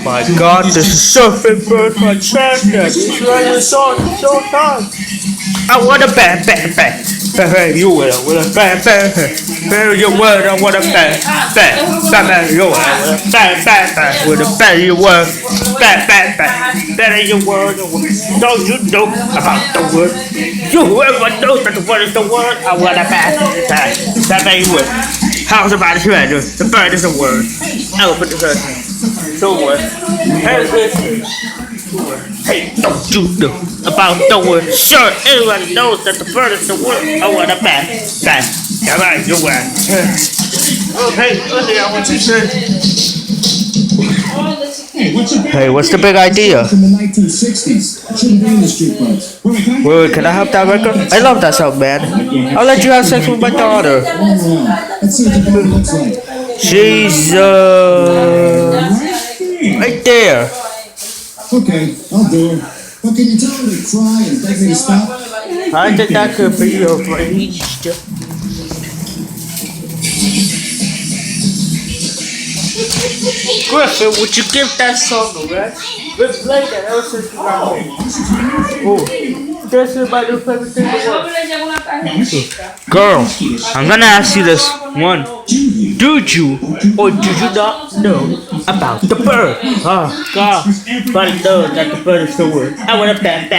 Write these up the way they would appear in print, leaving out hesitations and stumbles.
My God, this is surfing bird my tractor. It's running so time. I want a bad. You will with a bad. You word. I want a bad. You will with a bad. With a bad you word. Bad. Better you word. Don't you know about the word? You whoever knows that the word is the word. I want a bad. You word. How's about it? The bird is a word. Elephant is a word. Hey, don't you know about the word? Sure, everyone knows that the bird is the word. I want a bad. Come on, you word. Okay, earlier I want to say. Hey, what's the big idea? In the 1960s, shouldn't be in the street fights. Wait, can I have that record? I love that song, man. I'll let you have sex with my daughter. Let's see what the bird looks like. She's right there. Okay, I'll do it. But can you tell her to cry and beg me to stop? I think that could be arranged. Griffin, would you give that song a rest? We've played that ever since you got home. Oh, this is my new favorite thing in the world. Girl, I'm gonna ask you this one. Did you or did you not know about the bird? Oh, God. But I know that the bird is the word. I want a bad.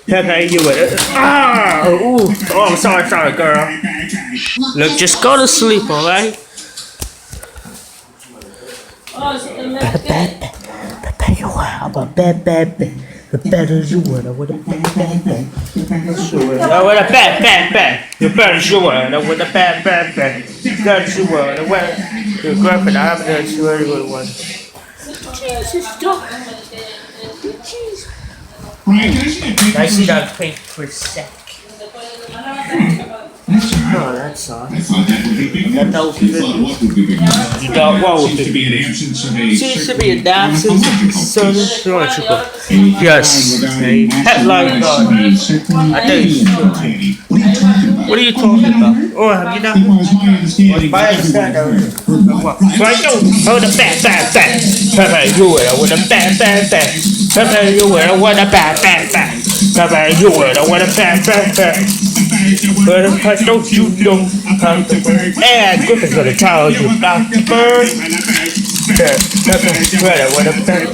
Okay, you with it. Oh, I'm sorry, girl. Look, just go to sleep, alright? Bad. You are. I'm a bad. The better you were, I would have bad. I would have bad. The better you were, I would have bad. That you were, the way. The Griffin, I haven't heard you very good one. Jesus, dog. Jesus. I see that pink for a sec. Oh, that's awesome. That was good. You got what with it? Seems to be an absence of surgical. Yes, a headline gun. I think it's true. What are you talking about? Oh, have you not? I understand that. Right now, oh, the bad. Pepper, you will, with a bad. Pepper, you will, with a bad. Pepper, you will, with a bad. But don't you know about the bird? And Griffin's gonna tell you about the bird. What a bird.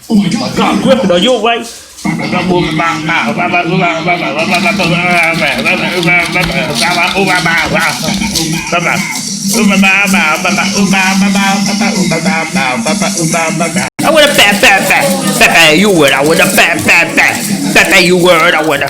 Oh my God, Griffin, are you alright? I would have bad. You would. I would have bad. You would. I would have.